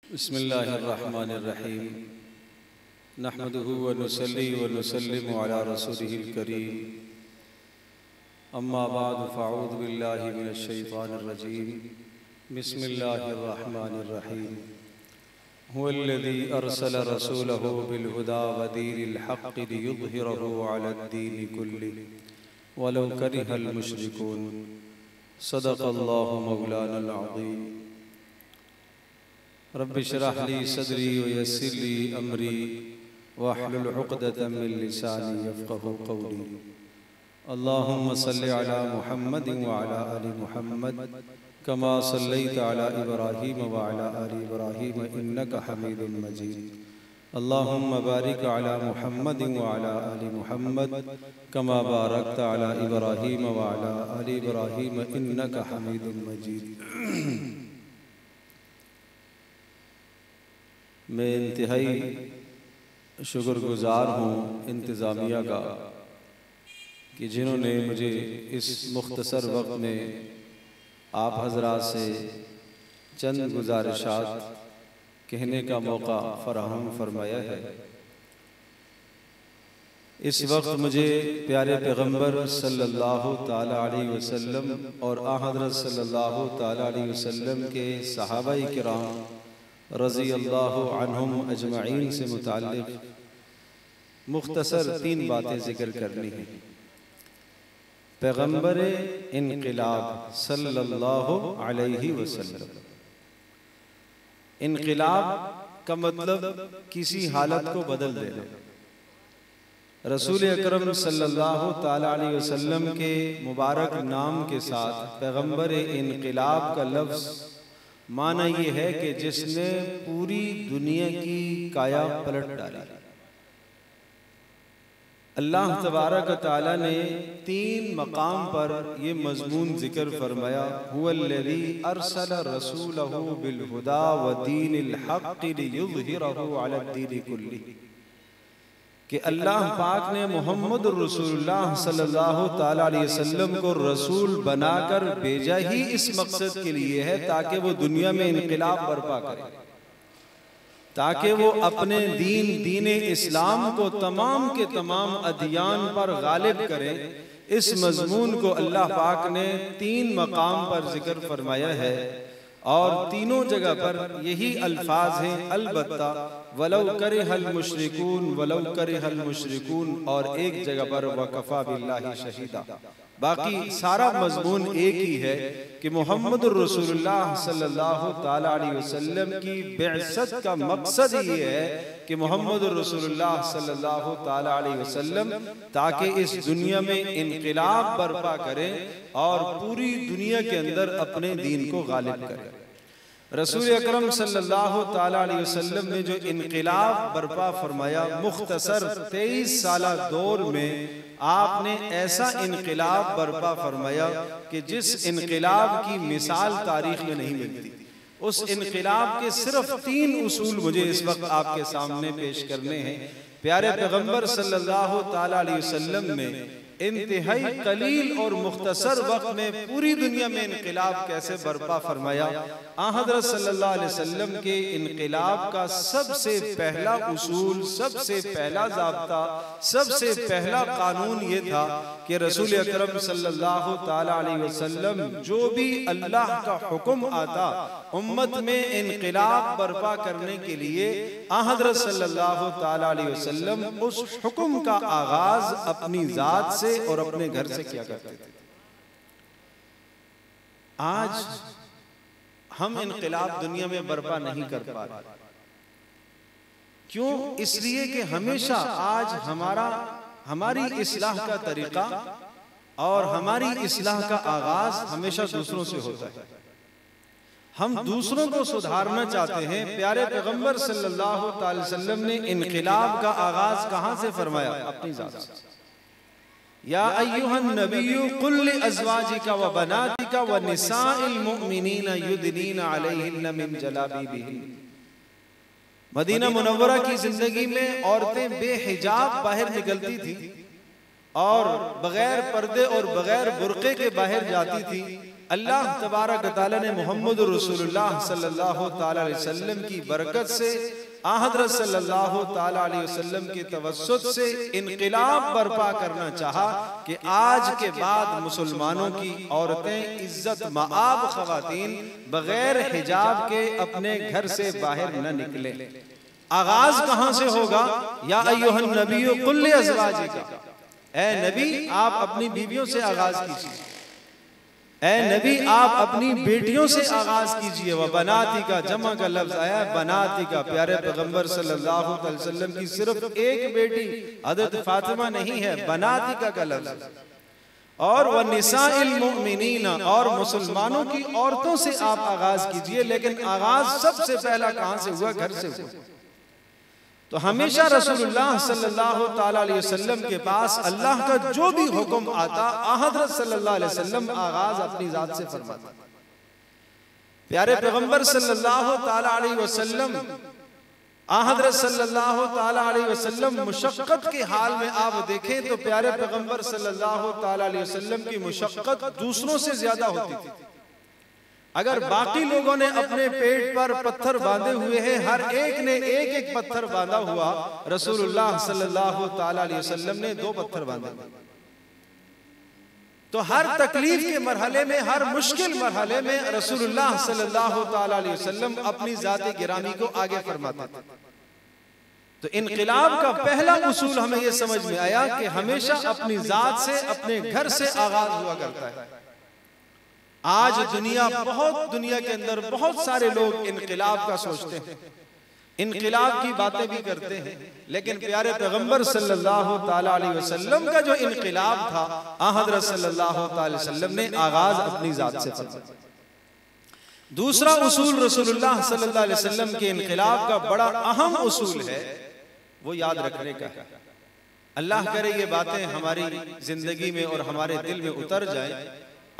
बिस्मिल्लाहिर्रहमानिर्रहीम नहमदुहु व नुसल्ली व नुसल्लिमु अला रसूलिहिल करीम अम्मा बाद फ़अऊज़ु बिल्लाहि मिनश शैतानिर रजीम बिस्मिल्लाहिर्रहमानिर्रहीम हुवल्लज़ी अरसल रसूलहु बिल हुदा व दीनिल हक़्क़ि लियुज़हिरहु अलद्दीनि कुल्लिहि वलौ करिहल मुश्रिकून। सदक़ल्लाहु मौलानल अज़ीम। रब्बि इश्रह ली सदरी व यस्सिर ली अमरी वहलुल उक़दतम मिन लिसानी यफ़क़हू क़ौली। अल्लाहुम्मा सल्लि अला मुहम्मद व अला आलि मुहम्मद कमा सल्लैता अला इब्राहीम व अला आलि इब्राहीम इन्नका हमीदुम मजीद। अल्लाहुम्मा बारिक अला मुहम्मद व अला आलि मुहम्मद कमा बारकता अला इब्राहीम व अला आलि इब्राहीम इन्नका हमीदुम मजीद। मैं इंतहाई शुक्रगुज़ार हूँ इंतज़ामिया का कि जिन्होंने मुझे इस मुख्तसर वक्त में आप हज़रात से चंद गुज़ारिशात कहने का मौका फ़राहम फरमाया है। इस वक्त मुझे प्यारे पैगम्बर सल्लल्लाहु ताला अलैहि वसल्लम और आ हज़रत सल्लल्लाहु ताला अलैहि वसल्लम के सहाबाए किराम रज़ी अल्लाहु अन्हुम अजमईन से मुताल्लिक़ मुख्तसर 3 बातें ज़िक्र करनी हैं। पैगम्बर इनक़िलाब सल्लल्लाहु अलैहि वसल्लम। इनक़िलाब का मतलब किसी हालत को बदल देना। रसूल अकरम सल्लल्लाहु ताला अलैहि वसल्लम के मुबारक नाम के साथ पैगम्बर इनक़िलाब का लफ्ज़ माना ये है कि जिसने पूरी दुनिया की काया पलट डाली। अल्लाह तबारक तआला ने 3 मकाम पर ये मज़मून ज़िक्र फरमाया, हुवल्लज़ी अरसल रसूलहु बिल हुदा व दीनिल हक़्क़ि लियुज़हिरहु अलद्दीनि कुल्लिहि, कि अल्लाह पाक ने मोहम्मद रसूलुल्लाह सल्लल्लाहु ताला अलैहि वसल्लम को रसूल बनाकर भेजा ही इस मकसद के लिए है ताकि वो दुनिया में इनक़िलाब बर्पा करे, ताकि वो अपने दीन इस्लाम को तमाम के तमाम अदियान पर गालिब करे। इस मज़मून को अल्लाह पाक ने 3 मकाम पर जिक्र फरमाया है और तीनों जगह पर यही अल्फाज हैं, अलबत्ता वलौ करिहल मुश्रिकून, वलौ करिहल मुश्रिकून, और एक जगह पर वकफ़ा बिल्लाहि शहीदा। बाकी सारा मज़मून एक ही है कि मोहम्मद रसूलुल्लाह सल्लल्लाहु ताला अलैहि वसल्लम की बिअसत का मकसद ये है कि मोहम्मद रसूलुल्लाह सल्लल्लाहु ताला अलैहि वसल्लम ताकि इस दुनिया में इनक़िलाब बर्पा करें और पूरी दुनिया के अंदर अपने दीन को गालिब करें। रसूल अकरम सल्लल्लाहु ताला अलैहि वसल्लम ने जो इनक़िलाब बर्पा फरमाया, मुख्तसर 23 साला दौर में आपने ऐसा इनक़िलाब बर्पा फरमाया कि जिस इनक़िलाब की मिसाल तारीख़ में नहीं मिलती। उस इनक़िलाब के सिर्फ 3 उसूल मुझे इस वक्त आपके सामने पेश करने हैं। प्यारे पैगम्बर सल्लल्लाहु ताला अलैहि वसल्लम ने इंतहाई कलील और मुख्तसर वक्त में पूरी दुनिया में इनक़िलाब कैसे बर्पा फरमाया। आ हज़रत सल्लल्लाहु अलैहि वसल्लम के इनक़िलाब का सबसे पहला उसूल, सबसे पहला ज़ाब्ता, सबसे पहला कानून ये था कि रसूल अकरम सल्लल्लाहु ताला अलैहि वसल्लम जो भी अल्लाह का हुक्म आता उम्मत में इनक़िलाब बर्पा करने के लिए, आ हज़रत सल्लल्लाहु ताला अलैहि वसल्लम उस हुक्म का आगाज़ अपनी ज़ात से और अपने घर से किया करते थे। आज हम इनक़िलाब दुनिया में बर्पा नहीं कर पा रहे। क्यों? इसलिए कि हमेशा आज हमारी इस्लाह का तरीका और हमारी इस्लाह का आगाज हमेशा दूसरों से होता है। हम दूसरों को सुधारना चाहते हैं। प्यारे पैगंबर सल्लल्लाहु अलैहि वसल्लम ने इनक़िलाब का आगाज कहां से फरमाया? अपनी ज़ात से। या अय्युहन नबिय्यु कुल लि अज़वाजिका व बनातिका व निसाइल मुमिनीना युदनीना अलैहिन्ना मिन जलाबिबिहिन। मदीना मुनव्वरा की जिंदगी में औरतें बेहिजाब बाहर निकलती थी और बगैर पर्दे और बगैर बुर्के के बाहर जाती थी। अल्लाह तबारक व तआला ने मोहम्मद रसूलुल्लाह सल्लल्लाहु तआला अलैहि वसल्लम की बरकत से, हज़रत सल्लल्लाहु तआला अलैहि वसल्लम के तवस्सुत से इनक़िलाब बर्पा करना चाहा कि आज के बाद मुसलमानों की औरतें इज्जत मआब ख़वातीन बगैर हिजाब के अपने घर से बाहर न निकले। आगाज कहां से होगा? या अय्युहन नबिय्यु कुल लि अज़वाजिका, ऐ नबी आप अपनी बीवियों से आगाज कीजिए, ऐ नबी आप अपनी बेटियों से आगाज कीजिए। व बनाती का जमा का लफ्ज आया, बनाती का। प्यारे पैगंबर सल्लल्लाहु अलैहि वसल्लम की सिर्फ एक बेटी हज़रत फातिमा नहीं है, बनाती का लफ्ज। और वह निसाइल मुमिनीना, और मुसलमानों की औरतों से आप आगाज कीजिए। लेकिन आगाज सबसे पहला कहां से हुआ? घर से हुआ। तो हमेशा रसूलुल्लाह सल्लल्लाहु ताला अलैहि वसल्लम के पास अल्लाह का जो भी हुक्म आता, हज़रत सल्लल्लाहु अलैहि वसल्लम आगाज अपनी जात से फरमाते। प्यारे पैगंबर सल्लल्लाहु ताला अलैहि वसल्लम, हज़रत सल्लल्लाहु ताला अलैहि वसल्लम मुशक्कत के हाल में आप देखें तो प्यारे पैगंबर सल्लल्लाहु ताला अलैहि वसल्लम की मुशक्कत दूसरों से ज्यादा होती थी। अगर बाकी लोगों ने अपने पेट पर पत्थर बांधे हुए हैं, हर एक ने एक एक पत्थर बांधा हुआ, रसूलुल्लाह सल्लल्लाहु ताला अलैहि वसल्लम ने 2 पत्थर बांधे। तो हर तकलीफ के मरहले में, हर मुश्किल मरहले में रसूलुल्लाह सल्लल्लाहु ताला अलैहि वसल्लम अपनी जाते गिरामी को आगे फरमाते थे। तो इनक़िलाब का पहला उसूल हमें यह समझ में आया कि हमेशा अपनी जात से, अपने घर से आगाज हुआ करता है। आज दुनिया के अंदर बहुत सारे लोग इनक़िलाब का सोचते हैं, इनक़िलाब की बातें भी करते हैं, लेकिन प्यारे पैगंबर सल्लल्लाहु ताला अलैहि वसल्लम का जो इनक़िलाब था, हज़रत सल्लल्लाहु ताला अलैहि वसल्लम ने आगाज अपनी जात से फरमाया। दूसरा उसूल रसूलुल्लाह सल्लल्लाहु अलैहि वसल्लम के इनक़िलाब का बड़ा अहम उसूल है, वो याद रखने का है। अल्लाह करे ये बातें हमारी जिंदगी में और हमारे दिल में उतर जाए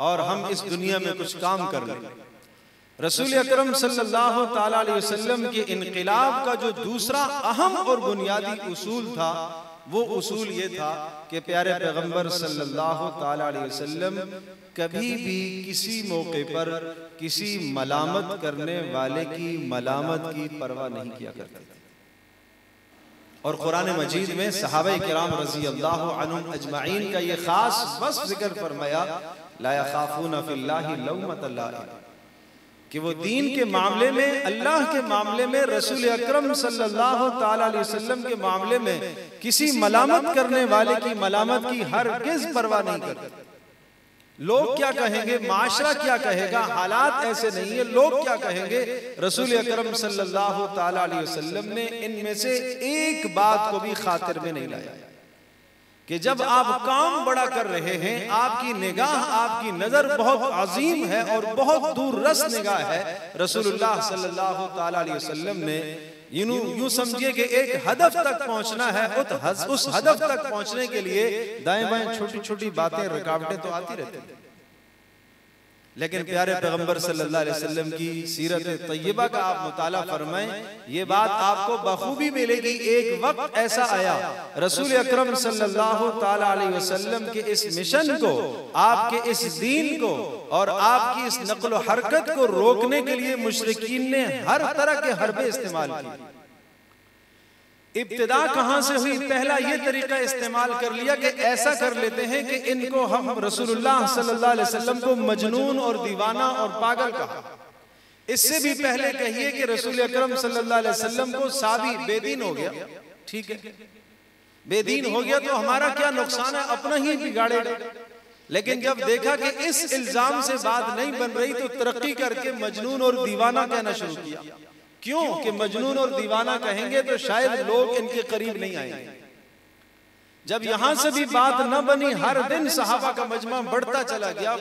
और हम इस दुनिया में कुछ काम कर लें। रसूल अकरम सल्लल्लाहु ताला अलैहि वसल्लम के इनक़िलाब का जो दूसरा अहम और बुनियादी उसूल था, वो उसूल ये था कि प्यारे पैगंबर सल्लल्लाहु ताला अलैहि वसल्लम कभी भी किसी मौके पर किसी मलामत करने वाले की मलामत की परवाह नहीं किया करते थे। और कुरान मजीद में सहाबा किराम रज़ी अल्लाहु अन्हुम अजमाइन का ये खास वस्फ जिक्र फरमाया, ला यखाफूना फिल्लाहि लौमत लाइम, कि वो दीन के मामले में, अल्लाह के मामले में, रसूल अकरम सल्लल्लाहु ताला अलैहि वसल्लम के मामले में किसी मलामत करने वाले की मलामत की हरगिज़ परवाह नहीं करते। लोग क्या कहेंगे, माशरा क्या कहेगा, हालात ऐसे नहीं है, लोग क्या कहेंगे, रसूल अकरम सल्लल्लाहु ताला अलैहि वसल्लम ने इनमें से एक बात को भी खातिर में नहीं लाया कि जब आप काम बड़ा कर रहे हैं, आपकी निगाह, आपकी नजर बहुत अजीम है और बहुत दूर रस निगाह है। रसूलुल्लाह सल्लल्लाहु ताला अलैहि वसल्लम ने यूं समझिए कि एक हदफ तक पहुंचना है, उस हदफ तक पहुंचने के लिए दाएं बाएं छोटी छोटी बातें, रुकावटें तो आती रहती हैं। लेकिन प्यारे पैगंबर सल्लल्लाहु अलैहि वसल्लम की सीरत तय्यबा का आप मुताला फरमाएं, ये बात आपको बखूबी मिलेगी। एक वक्त ऐसा आया, रसूल अकरम सल्लल्लाहु ताला अलैहि वसल्लम के इस मिशन को, आपके इस दीन को और आपकी इस नक्ल हरकत को रोकने के लिए मुशरिकीन ने हर तरह के हरबे इस्तेमाल किए। इब्तिदा कहां से हुई? पहला ये तरीका इस्तेमाल कर लिया कि ऐसा कर लेते हैं कि इनको हम रसूलुल्लाह सल्लल्लाहु अलैहि वसल्लम को मजनून और दीवाना और पागल कहा। इससे भी पहले कहिए कि रसूल अकरम सल्लल्लाहु अलैहि वसल्लम को साबी बेदीन हो गया, ठीक है, बेदीन हो गया तो हमारा क्या नुकसान है, अपना ही बिगाड़ेगा। लेकिन जब देखा कि इस इल्जाम से बात नहीं बन रही तो तरक्की करके मजनून और दीवाना कहना शुरू किया। क्यों कि मजनून और दीवाना कहेंगे तो शायद लोग इनके करीब नहीं आएंगे। जब यहां से भी बात न बनी, हर दिन सहाबा का मजमा बढ़ता चला गया,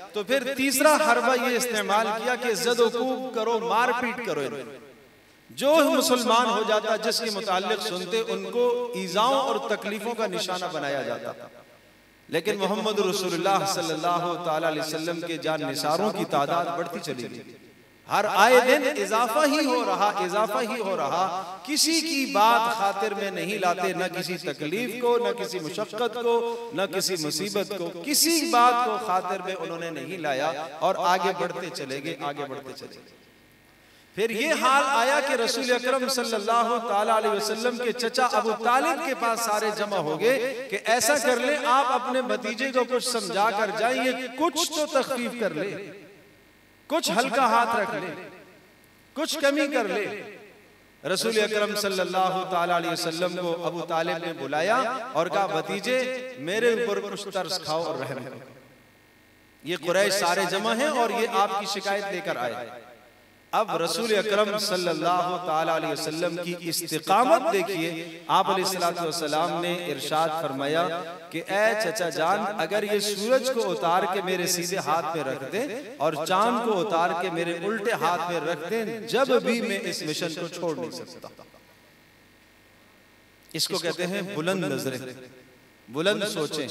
तो फिर तीसरा हरबा ये इस्तेमाल किया कि ज़द-ओ-कूब करो, मारपीट करो। जो मुसलमान हो जाता, जिसके मुताल्लिक सुनते, उनको ईज़ाओं और तकलीफों का निशाना बनाया जाता। लेकिन मोहम्मद रसूलुल्लाह सल्लल्लाहु ताला अलैहि वसल्लम के जान निसारों की तादाद बढ़ती चली गई। हर आए दिन इजाफा ही हो रहा, किसी की बात खातिर में नहीं लाते, न किसी तकलीफ को, न किसी मुशक्कत को, न किसी मुसीबत को, किसी बात को खातिर में उन्होंने नहीं लाया और आगे बढ़ते चले गए। फिर ये हाल आया कि रसूल अकरम सल्लल्लाहु ताला अलैहि वसल्लम के चचा अबू तालिब के पास सारे जमा हो गए कि ऐसा कर ले, आप अपने भतीजे को कुछ समझा कर जाइए, कुछ तो तखफीफ कर ले, कुछ हल्का हाथ रख ले, कुछ कमी कर ले। रसूल अकरम सल्लल्लाहु ताला अलैहि वसल्लम को अबू तालिब ने बुलाया और कहा, भतीजे मेरे ऊपर कुछ तरस खाओ और रहम करो। ये कुरैश सारे जमा हैं और ये आपकी शिकायत लेकर आए। अब रसूल अकरम सल्लल्लाहु ताला अलैहि वसल्लम की इस्तिकामत देखिए। आप अलैहिस्सलातु वस्सलाम ने इरशाद फरमाया कि ए चचा जान, अगर ये सूरज को उतार के मेरे सीधे हाथ में रख दे और चांद को उतार के मेरे उल्टे हाथ में रख दे, जब भी मैं इस मिशन को छोड़ नहीं सकता। इसको कहते हैं बुलंद नजरें, बुलंद सोचें।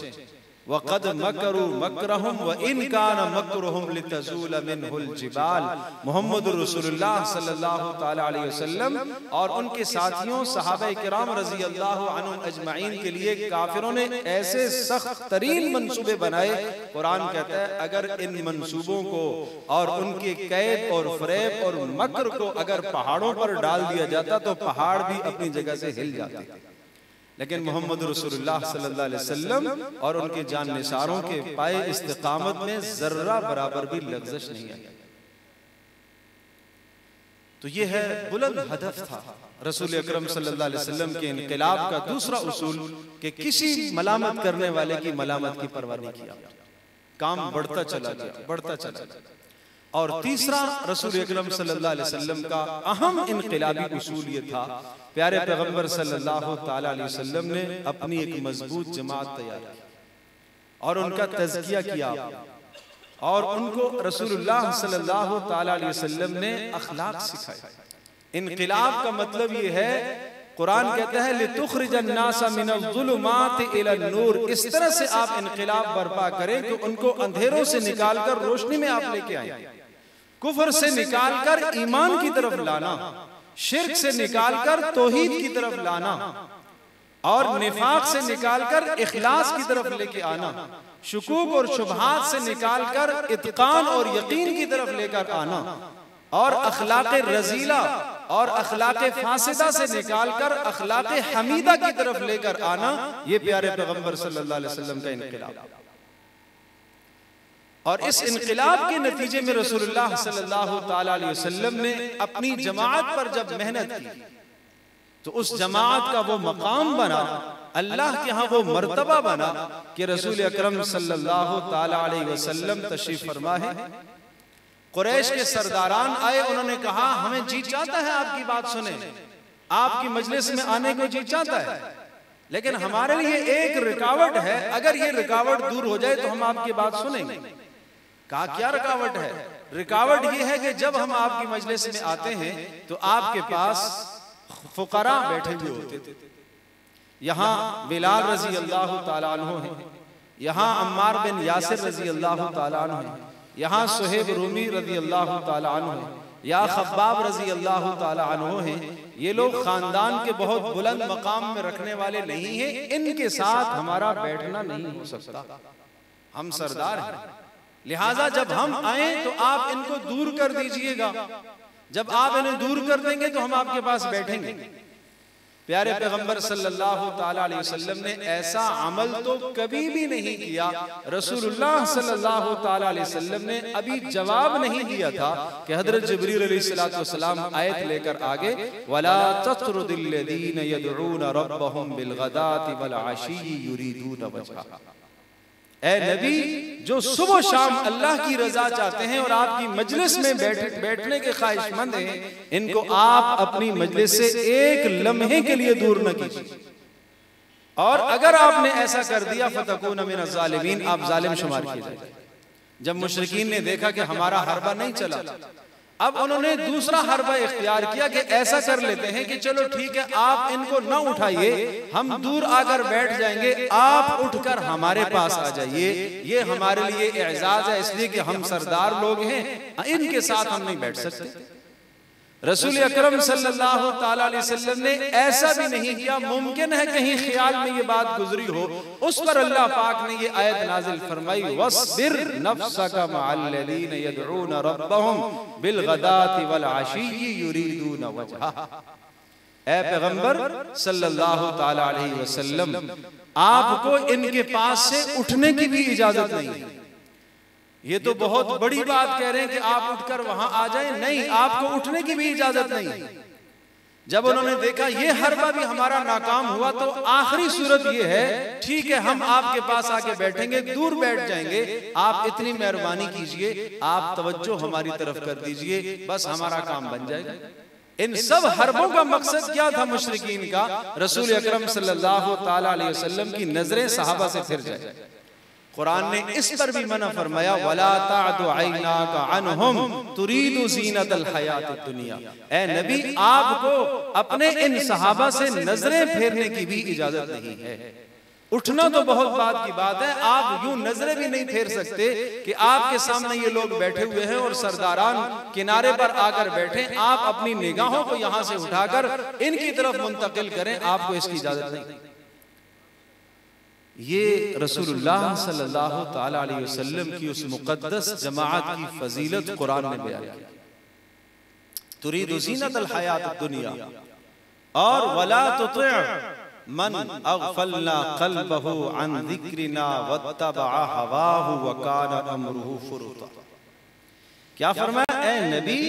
वक़द मकरू मकरहुम व इन कान मकरुहुम लितज़ूल मिनहुल जिबाल। मोहम्मद रसूलुल्लाह सल्लल्लाहु ताला अलैहि वसल्लम और उनके साथियों सहाबा किराम रज़ी अल्लाहु अन्हुम अजमाइन के लिए काफिरों ने ऐसे सख्त तरीन मंसूबे बनाए। कुरान कहता है, अगर इन मंसूबों को और उनके कैद और फरेब और मकर को अगर पहाड़ों पर डाल दिया जाता तो पहाड़ भी अपनी जगह से हिल जाते। लेकिन मोहम्मद रसूलुल्लाह सल्लल्लाहु अलैहि वसल्लम और उनके जाननिसारों के पाए इस्तिकामत में जर्रा बराबर भी लग़ज़श नहीं आई। तो ये है बुलंद हदफ था रसूल अकरम सल्लल्लाहु अलैहि वसल्लम के इनक़िलाब का दूसरा उसूल कि किसी मलामत करने वाले की मलामत की परवाह नहीं किया, काम बढ़ता चला गया। और तीसरा रसूल अकरम सल्लल्लाहु अलैहि वसल्लम का अहम इनक़िलाबी उसूल ये था, प्यारे पैगंबर सल्लल्लाहु ताला अलैहि वसल्लम ने अपनी एक मजबूत जमात तैयार की और उनका तज़किया किया और उनको रसूलुल्लाह सल्लल्लाहु ताला अलैहि वसल्लम ने अखलाक सिखाए। इनक़िलाब का मतलब ये है, कुरान कहता है लितुख़रिजन नासा मिनज़्ज़ुलुमाति इलन नूर। इस तरह से आप इनक़िलाब बर्पा करें कि उनको अंधेरों से निकालकर रोशनी में आप लेके आए, कुफ्र से निकालकर ईमान की तरफ लाना, शिर्क से निकालकर तौहीद की तरफ लाना और निफाक से निकालकर इखलास की तरफ लेके आना, शुकूक और शुबहात से निकालकर इत्कान और यकीन की तरफ लेकर आना और अखलाक़े रज़ीला और अखलाक़े फासिदा से निकालकर अखलाक़े हमीदा की तरफ लेकर आना। ये प्यारे पैगंबर सल्लल्लाहु अलैहि वसल्लम का इनक़िलाब। और इस इनक़िलाब के नतीजे में रसूलुल्लाह सल्लल्लाहु ताला अलैहि वसल्लम ने अपनी जमात पर जब मेहनत की तो उस जमात का वो मकाम बना, अल्लाह के यहाँ वो मर्तबा बना कि रसूल अकरम सल्लल्लाहु ताला अलैहि वसल्लम तशरीफ फरमा है। कुरैश के सरदारान आए, उन्होंने कहा हमें जी चाहता है आपकी बात सुने, आपकी मजलिस में आने को जी चाहता है, लेकिन हमारे लिए एक रुकावट है, अगर ये रुकावट दूर हो जाए तो हम आपकी बात सुनेंगे। कहा क्या रुकावट है? रुकावट ये है कि जब हम आपकी मजलिस में आते हैं तो आपके पास फुकरा बैठे हुए होते थे। यहाँ बिलाल रजी अल्लाह ताला अन्हु हैं, यहाँ अम्मार बिन यासिर रजी अल्लाह ताला अन्हु हैं, यहाँ सुहेब रूमी रजी अल्लाह ताला अन्हु हैं, या खब्बाब रजी अल्लाह ताला अन्हु हैं। ये लोग खानदान के बहुत बुलंद मकाम में रखने वाले नहीं हैं, इनके साथ हमारा बैठना नहीं हो सकता, हम सरदार हैं, लिहाजा जब हम आए तो आप इनको दूर कर दीजिएगा, जब आप इन्हें दूर कर देंगे तो हम आपके पास बैठेंगे। प्यारे पैगंबर सल्लल्लाहु ताला अलैहि वसल्लम ने ऐसा अमल तो कभी भी नहीं किया। रसूलुल्लाह सल्लल्लाहु ताला अलैहि वसल्लम ने अभी जवाब नहीं दिया था कि हजरत जिब्रील अलैहिस्सलातु वस्सलाम आयत लेकर आगे, वला तत्रुदिल लदीन यदऊन रब्बहुम बिल गदाति वल आशी युरीदून वजहा। ए नबी, जो सुबह शाम अल्लाह की रजा चाहते हैं और आपकी मजलिस में बैठने के ख्वाहिशमंद हैं, इनको आप अपनी मजलिस से एक लम्हे के लिए दूर न कीजिए। और अगर आपने ऐसा कर दिया फतकून मिन ज़ालिमीन, आप जालिम शुमार किए जाएंगे। जब मुशरिकीन ने देखा कि हमारा हरबा नहीं चला, अब उन्होंने दूसरा हरबा इख्तियार किया कि ऐसा कर लेते हैं कि चलो ठीक है, आप इनको न उठाइए, हम दूर आकर बैठ जाएंगे, आप उठकर हमारे पास आ जाइए, ये हमारे लिए एजाज है, इसलिए कि हम सरदार लोग हैं, इनके साथ हम नहीं बैठ सकते। रसूल अकरम सल्लल्लाहु ताला अलैहि वसल्लम ने ऐसा भी नहीं किया। मुमकिन है कहीं ख्याल में ये बात गुजरी हो, उस पर अल्लाह पाक ने ये आयत नाजिल फरमाई, वस्बिर नफ्सका मअल्लज़ीना यदऊना रब्बहुम बिलगदाति वल अशी युरीदूना वजहा। ऐ पैगंबर सल्लल्लाहु ताला अलैहि वसल्लम, आपको इनके पास से उठने की भी इजाजत नहीं है। ये तो बहुत बड़ी बात कह रहे हैं कि आप उठकर वहां आ जाएं, नहीं, आपको उठने की भी इजाजत नहीं है। जब उन्होंने देखा ये हरबा भी हमारा नाकाम हुआ, तो आखिरी सूरत ये है, ठीक है, हम आपके पास आके बैठेंगे, दूर बैठ जाएंगे, आप इतनी मेहरबानी कीजिए, आप तवज्जो हमारी तरफ कर दीजिए, बस हमारा काम बन जाएगा। इन सब हरबों का मकसद क्या था मुशरिकीन का? रसूल अकरम सल्लल्लाहु ताला अलैहि वसल्लम की नजरें सहाबा से फिर जाए। कुरान ने इस पर भी मना फरमाया, वला तादु ऐनाका अन्हुम तुरीदु ज़ीनतल हयातिद दुनिया। ए नबी, आपको अपने इन सहाबा से नजरें फेरने की भी इजाजत नहीं है। उठना तो बहुत बात की बात है, आप यूं नजरें भी नहीं फेर सकते कि आपके सामने ये लोग बैठे हुए हैं और सरदारान किनारे पर आकर बैठे, आप अपनी निगाहों को यहां से उठाकर इनकी तरफ मुंतकिल करें, आपको इसकी इजाजत नहीं। ये रसूलुल्लाह सल्लल्लाहु ताला अलैहि वसल्लम की उस मुक़द्दस जमाअत की फजीलत कुरान ने बयान की। तुरीदु ज़ीनतल हयातिद दुनिया और वला तुति मन अग़फलना क़ल्बहु अन ज़िक्रिना वत्तबअ हवाहु व कान अमरुहु फुरुता। क्या फरमाया? ऐ नबी,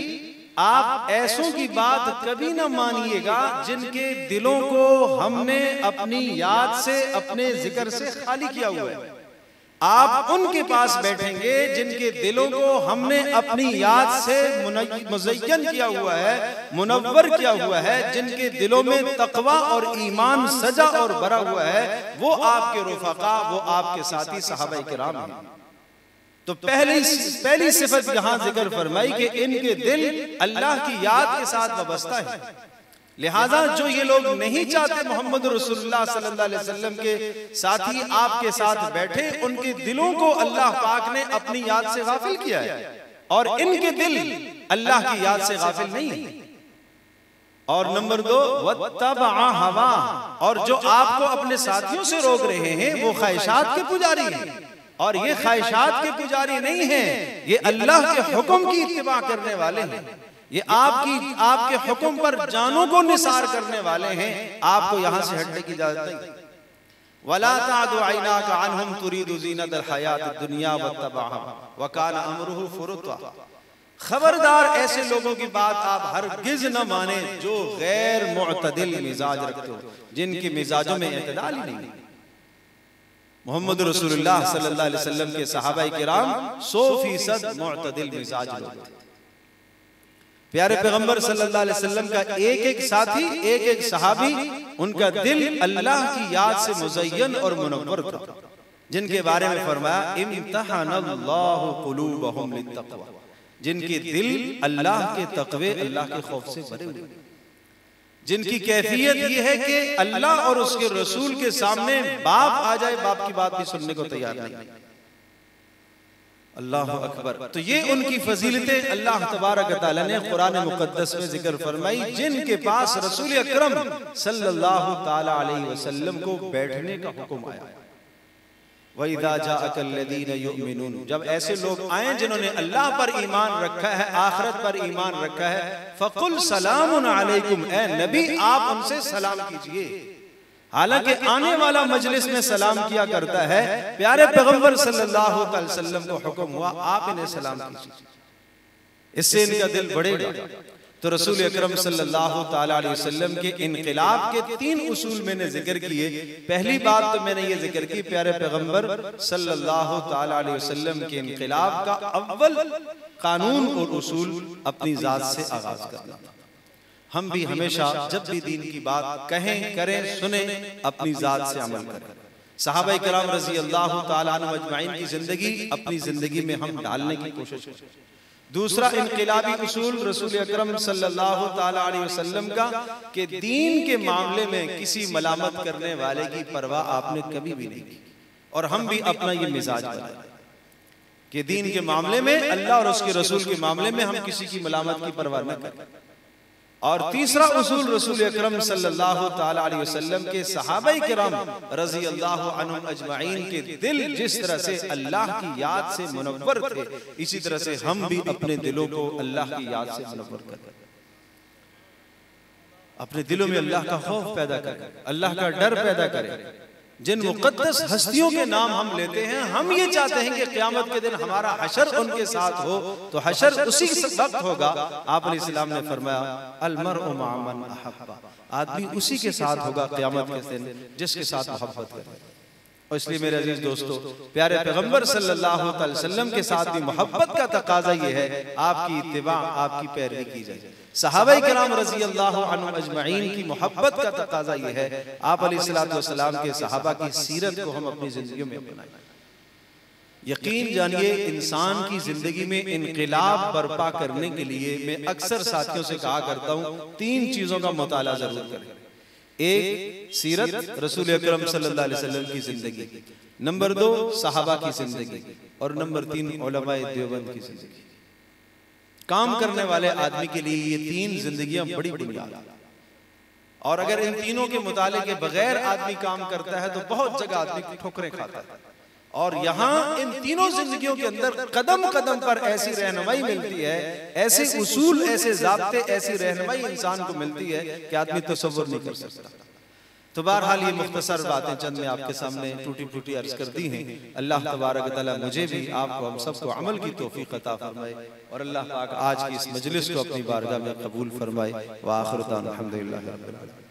आप ऐसों की बात कभी न मानिएगा जिनके दिलों को हमने अपनी याद से, अपने जिक्र से खाली किया हुआ है। आप उनके पास बैठेंगे जिनके दिलों को हमने अपनी याद से मुज़य्यन किया हुआ है, मुनव्वर किया हुआ है, जिनके दिलों में तक़वा और ईमान सजा और भरा हुआ है, वो आपके रुफ़क़ा, वो आपके साथी सहाबाए किराम हैं। तो पहली सिफत यहां जिक्र फरमाई कि इनके दिल अल्लाह की याद के साथ वाबस्ता है। लिहाजा जो ये लोग नहीं चाहते मोहम्मद रसूलुल्लाह सल्लल्लाहु अलैहि वसल्लम के साथी आपके साथ बैठे, उनके दिलों को अल्लाह पाक ने अपनी याद से गाफिल किया है, और इनके दिल अल्लाह की याद से गाफिल नहीं है। और नंबर 2, वत्तबअ हवा, और जो आपको अपने साथियों से रोक रहे हैं वो ख्वाहिशात के पुजारी हैं, और ये ख्वाहिशात के पुजारी नहीं हैं, ये अल्लाह के हुक्म की इत्तिबा करने वाले हैं, ये आपके हुक्म पर जानों को निसार करने वाले हैं। आपको यहां से हटने की इजाजत नहीं। वला तादु ऐनाका अन्हुम तुरीदु ज़ीनतल हयातिद दुनिया वत्तबअ व कान अमरुहु फुरुता। खबरदार, ऐसे लोगों की बात आप हरगिज न माने जो गैर मुअतदिल मिजाज रखते हो, जिनके मिजाजों में इत्तेदाल ही नहीं। मोहम्मद रसूलुल्लाह सल्लल्लाहु अलैहि वसल्लम के सहाबाए किराम 100% मुअतदिल मिजाज लोग थे। प्यारे पैगंबर सल्लल्लाहु अलैहि वसल्लम का एक एक साथी, एक एक सहाबी, उनका दिल अल्लाह की याद से मुज़य्यन और मुनव्वर था, जिनके बारे में फरमाया, इम्तहनल्लाहु क़ुलूबहुम लित्तक़वा, जिनके दिल अल्लाह के तक़वे, अल्लाह के खौफ से भरे हुए, जिनकी कैफियत ये है कि अल्लाह और उसके रसूल के सामने बाप आ जाए, बाप की बात भी सुनने को तैयार नहीं। अल्लाह अकबर। तो ये उनकी फजीलतें अल्लाह तबारक व तआला ने कुरान मुक़द्दस में जिक्र फरमाई, जिनके पास रसूल अकरम सल्लल्लाहु ताला अलैहि वसल्लम को बैठने का हुक्म आया। वइज़ा जाअकल्लज़ीना युमिनून, जब ऐसे लोग आए जिन्होंने अल्लाह पर ईमान रखा है, आखिरत पर ईमान रखा है, फ़कुल सलामुन अलैकुम, ए नबी आप उनसे सलाम कीजिए। हालांकि आने वाला मजलिस में सलाम किया करता है, प्यारे पैगंबर सल्लल्लाहु अलैहि वसल्लम को हुक्म हुआ आप इन्हें सलाम कीजिए, इससे इनका दिल बढ़ेगा। तो रसूल अकरम सल्लल्लाहु ताला अलैहि वसल्लम के इनक़िलाब के 3 उसूल मैंने जिक्र किए। पहली बात तो मैंने ये जिक्र की, प्यारे पैगंबर सल्लल्लाहु ताला अलैहि वसल्लम के इनक़िलाब का अव्वल कानून और उसूल अपनी जात से आगाज करना। हम भी हमेशा जब भी दीन की बात कहें, करें, सुने, अपनी जात से अमल करें। सहाबाए किराम रज़ी अल्लाह ताला अन्हुम अजमाइन की जिंदगी अपनी जिंदगी में हम डालने की कोशिश करें। दूसरा इनकिलाबी उसूल रसूल अकरम सल्लल्लाहु ताला अलैहि वसल्लम का कि दीन के मामले में किसी मलामत करने वाले की परवाह आपने कभी भी नहीं की। और हम भी अपना ये मिजाज बनाए कि दीन के मामले में, अल्लाह और उसके रसूल के मामले में हम किसी की मलामत की परवाह न करें। और तीसरा उसूल रसूल अकरम सल्लल्लाहु ताला अलैहि वसल्लम के सहाबाए किराम रज़ी अल्लाह अन्हुम अजमाइन के दिल जिस तरह से अल्लाह की याद से मुनव्वर थे, इसी तरह से हम भी अपने दिलों को अल्लाह की याद से मुनव्वर करें। अपने दिलों में अल्लाह का खौफ पैदा करें, अल्लाह का डर पैदा करें। जिन मुक़द्दस हस्तियों के नाम हम लेते हैं, हम ये चाहते हैं कि क़यामत के दिन हमारा हशर उनके साथ हो, तो हशर उसी वक्त होगा। आप अलैहिस्सलाम ने फरमाया अल मर्उ मअ मन अहब्बा, आदमी उसी के साथ होगा क़यामत के दिन जिसके साथ मोहब्बत करे। और इसलिए मेरे अजीज दोस्तों, प्यारे पैगंबर सल्लल्लाहु अलैहि वसल्लम के साथ भी मोहब्बत का तकाजा ये है आपकी इत्तिबा, आपकी पैरवी की जाए। सहाबाए किराम रज़ी अल्लाह अन्हुम अजमाइन की मोहब्बत का तकाजा ये है आप अलैहिस्सलातु वस्सलाम के सहाबा की सीरत को हम अपनी जिंदगी में अपनाएं। यकीन जानिए, इंसान की जिंदगी में इनक़िलाब बर्पा करने के लिए मैं अक्सर साथियों से कहा करता हूँ, 3 चीजों का मुताला जरूर करें। एक, सीरत रसूल अकरम सल्लल्लाहु अलैहि वसल्लम की जिंदगी, नंबर 2 सहाबा की जिंदगी, और नंबर 3 उलमाए देवबंद की जिंदगी। काम करने वाले आदमी के लिए ये 3 जिंदगियां बड़ी बुनियाद। और अगर इन तीनों के मुताले के बगैर आदमी काम करता है तो बहुत जगह आदमी ठोकरें खाता है। और यहाँ इन तीनों जिंदगियों के अंदर कदम कदम पर ऐसी रहनुमाई मिलती है, ऐसे उसूल, ऐसे ज़ाब्ते, ऐसी रहनुमाई इंसान को मिलती है कि आदमी तसव्वुर नहीं कर सकता। तो बहरहाल ये मुख्तसर बातें चंद में आपके सामने टूटी फूटी अर्ज कर दी हैं। अल्लाह तबारक व तआला मुझे भी, आपको, हम सबको अमल की तौफीक अता फरमाए, और अल्लाह पाक आज की इस मजलिस को अपनी बारगाह में कबूल फरमाए। व आखिर दाना अल्हम्दुलिल्लाह रब्बिल आलमीन।